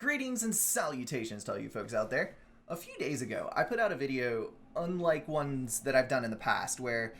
Greetings and salutations to all you folks out there. A few days ago, I put out a video unlike ones that I've done in the past, where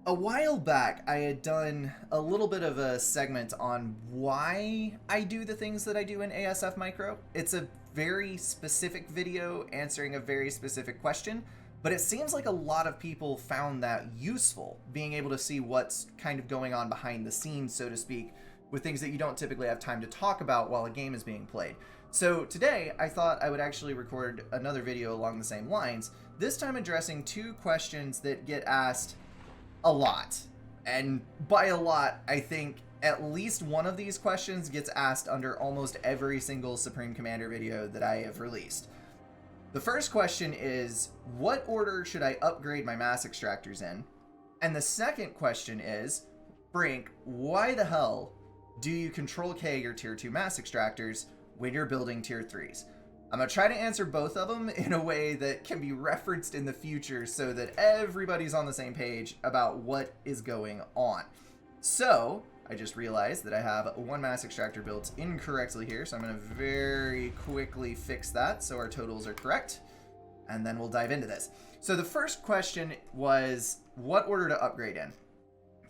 a while back I had done a little bit of a segment on why I do the things that I do in ASF Micro. It's a very specific video answering a very specific question, but it seems like a lot of people found that useful, being able to see what's kind of going on behind the scenes, so to speak, with things that you don't typically have time to talk about while a game is being played. So today, I thought I would actually record another video along the same lines, this time addressing two questions that get asked a lot. And by a lot, I think at least one of these questions gets asked under almost every single Supreme Commander video that I have released. The first question is, what order should I upgrade my mass extractors in? And the second question is, Brink, why the hell do you Control-K your tier 2 mass extractors when you're building tier 3s? I'm going to try to answer both of them in a way that can be referenced in the future so that everybody's on the same page about what is going on. So, I just realized that I have one mass extractor built incorrectly here, so I'm going to very quickly fix that so our totals are correct, and then we'll dive into this. So the first question was, what order to upgrade in?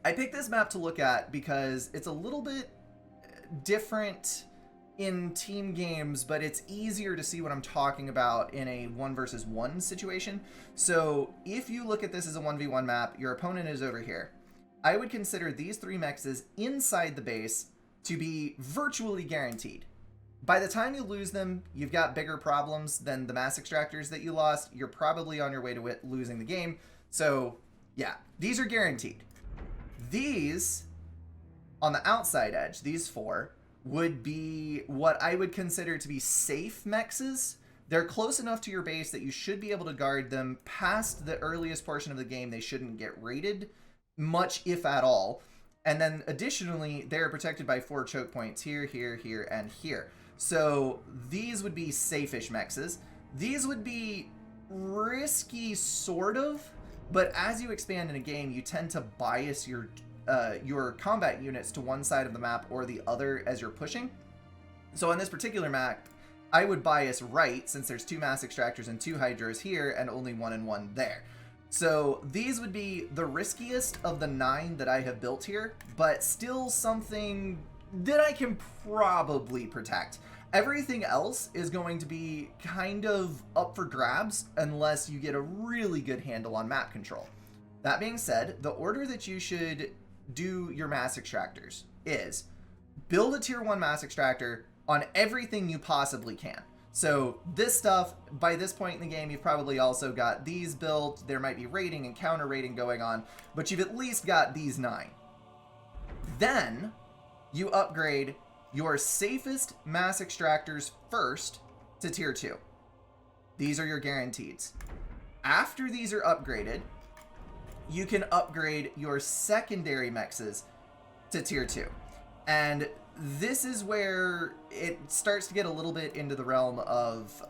I picked this map to look at because it's a little bit different in team games, but it's easier to see what I'm talking about in a 1 versus 1 situation. So if you look at this as a 1v1 map, your opponent is over here. I would consider these 3 mexes inside the base to be virtually guaranteed. By the time you lose them, you've got bigger problems than the mass extractors that you lost. You're probably on your way to losing the game. So yeah, these are guaranteed. These, on the outside edge, these 4, would be what I would consider to be safe mexes. They're close enough to your base that you should be able to guard them past the earliest portion of the game. They shouldn't get raided much, if at all. And then additionally, they're protected by 4 choke points here, here, here, and here. So these would be safe-ish mexes. These would be risky, sort of, but as you expand in a game, you tend to bias your combat units to one side of the map or the other as you're pushing. So on this particular map, I would bias right, since there's 2 mass extractors and 2 hydros here and only 1 and 1 there. So these would be the riskiest of the 9 that I have built here, but still something that I can probably protect. Everything else is going to be kind of up for grabs unless you get a really good handle on map control. That being said, the order that you should do your mass extractors is build a tier 1 mass extractor on everything you possibly can. So this stuff, by this point in the game, you've probably also got these built. There might be raiding and counter raiding going on, but you've at least got these 9. Then you upgrade your safest mass extractors first to tier 2. These are your guarantees. After these are upgraded, you can upgrade your secondary mexes to tier 2. And this is where it starts to get a little bit into the realm of,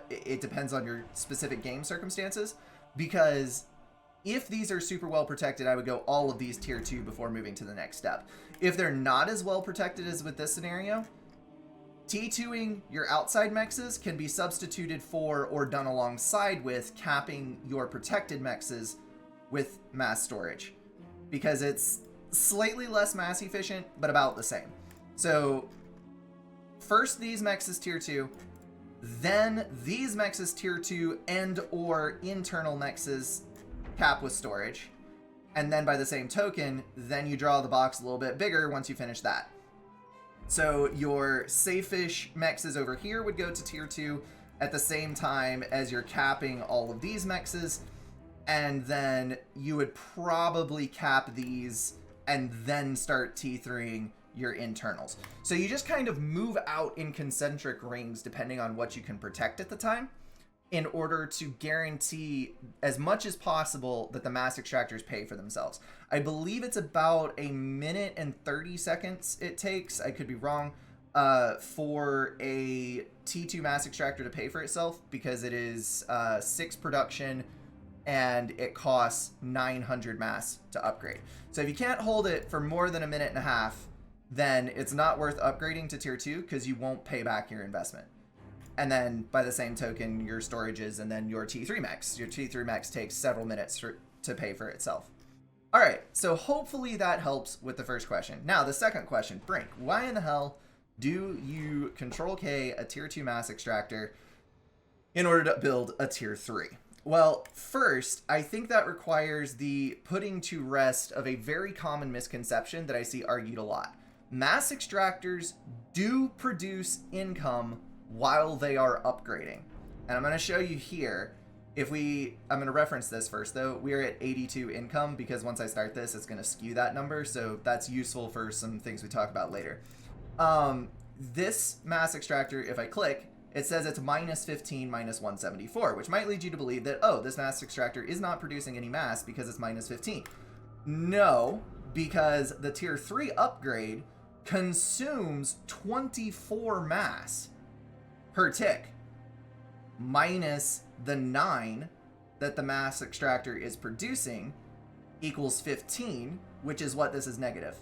it depends on your specific game circumstances, because if these are super well protected, I would go all of these tier 2 before moving to the next step. If they're not as well protected as with this scenario, T2ing your outside mexes can be substituted for or done alongside with capping your protected mexes with mass storage, because it's slightly less mass efficient, but about the same. So first these mexes tier 2, then these mexes tier 2 and or internal mexes cap with storage, and then by the same token, then you draw the box a little bit bigger once you finish that. So your safe-ish mexes over here would go to tier 2 at the same time as you're capping all of these mexes, and then you would probably cap these and then start T3ing your internals. So you just kind of move out in concentric rings depending on what you can protect at the time, in order to guarantee as much as possible that the mass extractors pay for themselves. I believe it's about 1 minute and 30 seconds it takes, I could be wrong, for a T2 mass extractor to pay for itself, because it is 6 production and it costs 900 mass to upgrade. So if you can't hold it for more than 1.5 minutes, then it's not worth upgrading to tier 2 because you won't pay back your investment. And then by the same token, your storages and then your T3 max. Your T3 max takes several minutes to pay for itself. All right, so hopefully that helps with the first question. Now, the second question, Brink, why in the hell do you Control-K a tier 2 mass extractor in order to build a tier 3? Well, first, I think that requires the putting to rest of a very common misconception that I see argued a lot. Mass extractors do produce income while they are upgrading. And I'm going to show you here. I'm going to reference this first though. We are at 82 income because once I start this, it's going to skew that number. So that's useful for some things we talk about later. This mass extractor, if I click, it says it's minus 15, minus 174, which might lead you to believe that, oh, this mass extractor is not producing any mass because it's minus 15. No, because the tier 3 upgrade consumes 24 mass per tick, minus the 9 that the mass extractor is producing equals 15, which is what this is negative.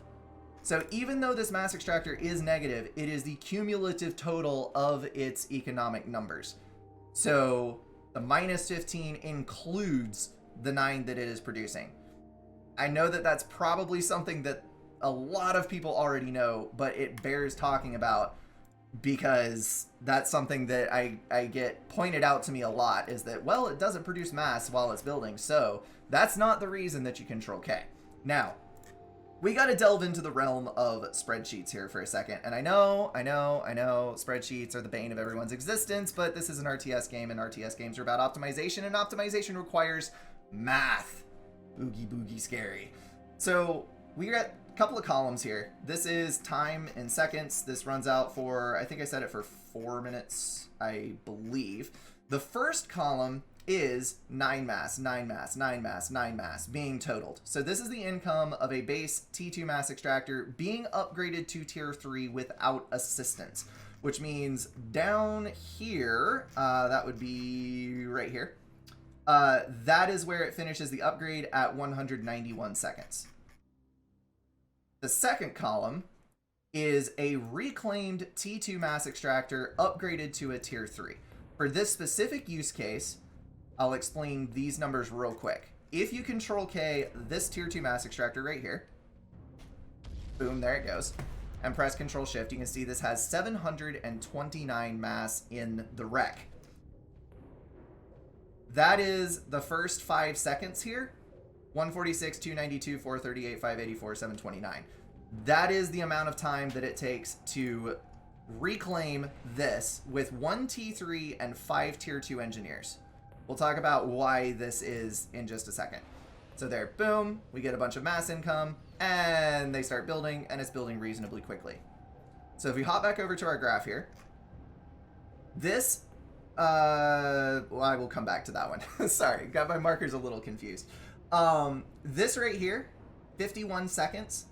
So even though this mass extractor is negative, it is the cumulative total of its economic numbers. So the minus 15 includes the 9 that it is producing. I know that that's probably something that a lot of people already know, but it bears talking about because that's something that I get pointed out to me a lot, is that, well, it doesn't produce mass while it's building, so that's not the reason that you Control-K. Now, we got to delve into the realm of spreadsheets here for a second, and I know, spreadsheets are the bane of everyone's existence, but this is an RTS game, and RTS games are about optimization, and optimization requires math. Oogie boogie scary. So, we got a couple of columns here. This is time in seconds. This runs out for, I think I set it for 4 minutes, I believe. The first column is 9 mass, 9 mass, 9 mass, 9 mass being totaled. So this is the income of a base T2 mass extractor being upgraded to tier 3 without assistance, which means down here, that would be right here. That is where it finishes the upgrade at 191 seconds. The second column is a reclaimed T2 mass extractor upgraded to a tier 3. For this specific use case, I'll explain these numbers real quick. If you Control-K this tier 2 mass extractor right here, boom, there it goes, and press Control-Shift, you can see this has 729 mass in the rec. That is the first 5 seconds here. 146, 292, 438, 584, 729. That is the amount of time that it takes to reclaim this with 1 T3 and 5 tier 2 engineers. We'll talk about why this is in just a second. So there, boom, we get a bunch of mass income, and they start building, and it's building reasonably quickly. So if we hop back over to our graph here, this, well, I will come back to that one. Sorry, got my markers a little confused. This right here, 51 seconds,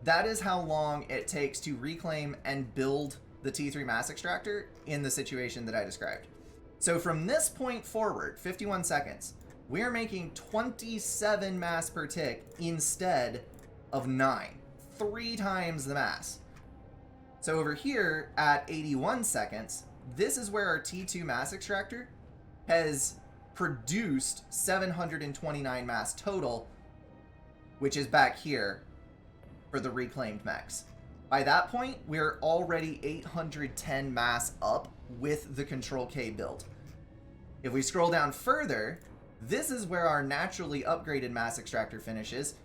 that is how long it takes to reclaim and build the T3 mass extractor in the situation that I described. So from this point forward, 51 seconds, we are making 27 mass per tick instead of 9. 3 times the mass. So over here at 81 seconds, this is where our T2 mass extractor has produced 729 mass total, which is back here for the reclaimed max. By that point, we're already 810 mass up with the Control-K build. If we scroll down further, this is where our naturally upgraded mass extractor finishes.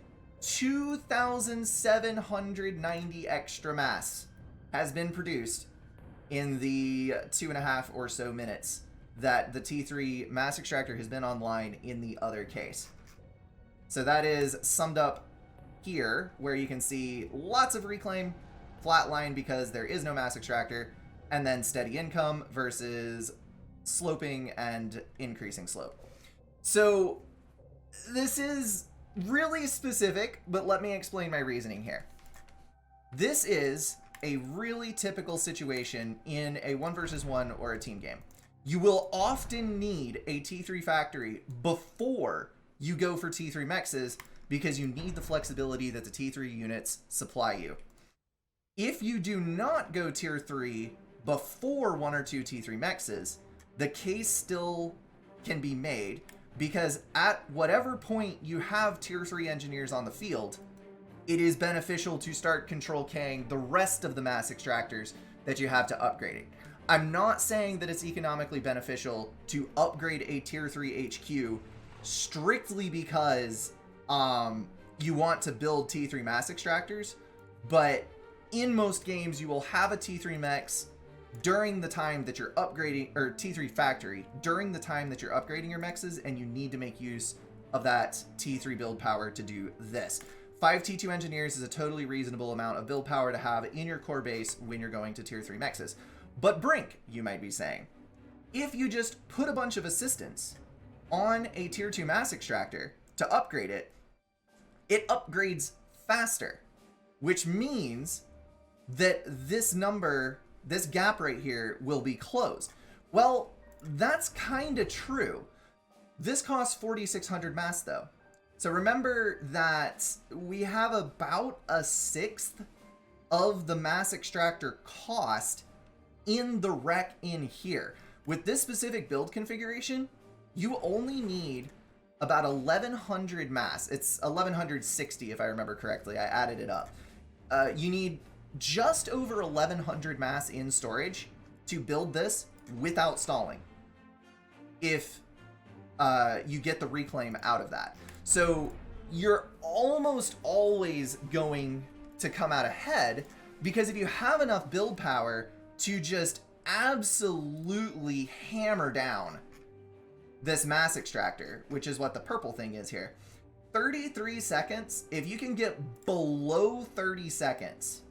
2,790 extra mass has been produced in the 2.5 or so minutes that the T3 mass extractor has been online in the other case. So that is summed up here, where you can see lots of reclaim, flatline because there is no mass extractor, and then steady income versus sloping and increasing slope. So this is really specific, but let me explain my reasoning here. This is a really typical situation in a 1 versus 1 or a team game. You will often need a T3 factory before you go for T3 mexes because you need the flexibility that the T3 units supply you. If you do not go tier 3 before 1 or 2 T3 mexes, the case still can be made, because at whatever point you have tier 3 engineers on the field, it is beneficial to start Control-K'ing the rest of the mass extractors that you have to upgrading. I'm not saying that it's economically beneficial to upgrade a tier 3 HQ strictly because you want to build T3 mass extractors, but in most games you will have a T3 mechs during the time that you're upgrading, or T3 factory, during the time that you're upgrading your mexes, and you need to make use of that T3 build power to do this. 5 T2 engineers is a totally reasonable amount of build power to have in your core base when you're going to tier 3 mexes. But Brink, you might be saying, if you just put a bunch of assistants on a tier 2 mass extractor to upgrade it, it upgrades faster, which means that this number, this gap right here, will be closed. Well, that's kind of true. This costs 4,600 mass though. So remember that we have about a sixth of the mass extractor cost in the rec in here. With this specific build configuration, you only need about 1,100 mass. It's 1,160 if I remember correctly. I added it up. You need just over 1,100 mass in storage to build this without stalling, if you get the reclaim out of that. So you're almost always going to come out ahead, because if you have enough build power to just absolutely hammer down this mass extractor, which is what the purple thing is here, 33 seconds, if you can get below 30 seconds,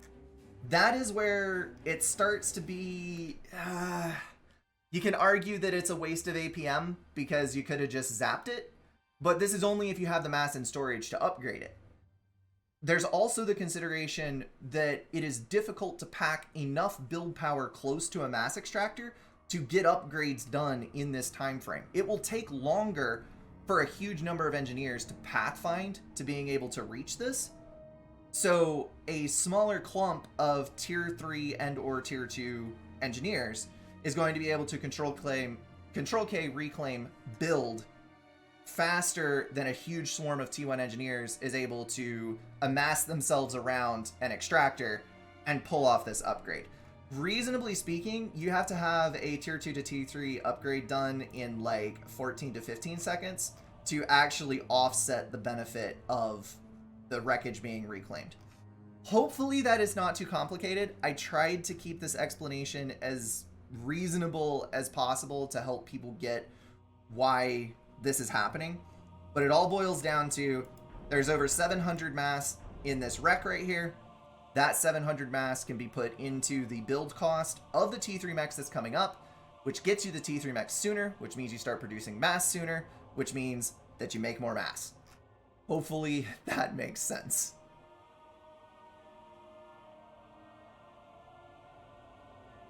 that is where it starts to be, you can argue that it's a waste of APM because you could have just zapped it, but this is only if you have the mass in storage to upgrade it. There's also the consideration that it is difficult to pack enough build power close to a mass extractor to get upgrades done in this time frame. It will take longer for a huge number of engineers to pathfind to being able to reach this. So a smaller clump of tier 3 and or tier 2 engineers is going to be able to Control-K, reclaim, build faster than a huge swarm of T1 engineers is able to amass themselves around an extractor and pull off this upgrade. Reasonably speaking, you have to have a tier 2 to T3 upgrade done in like 14 to 15 seconds to actually offset the benefit of the wreckage being reclaimed. Hopefully that is not too complicated. I tried to keep this explanation as reasonable as possible to help people get why this is happening, but it all boils down to there's over 700 mass in this wreck right here. That 700 mass can be put into the build cost of the T3 mechs that's coming up, which gets you the T3 mechs sooner, which means you start producing mass sooner, which means that you make more mass. Hopefully that makes sense.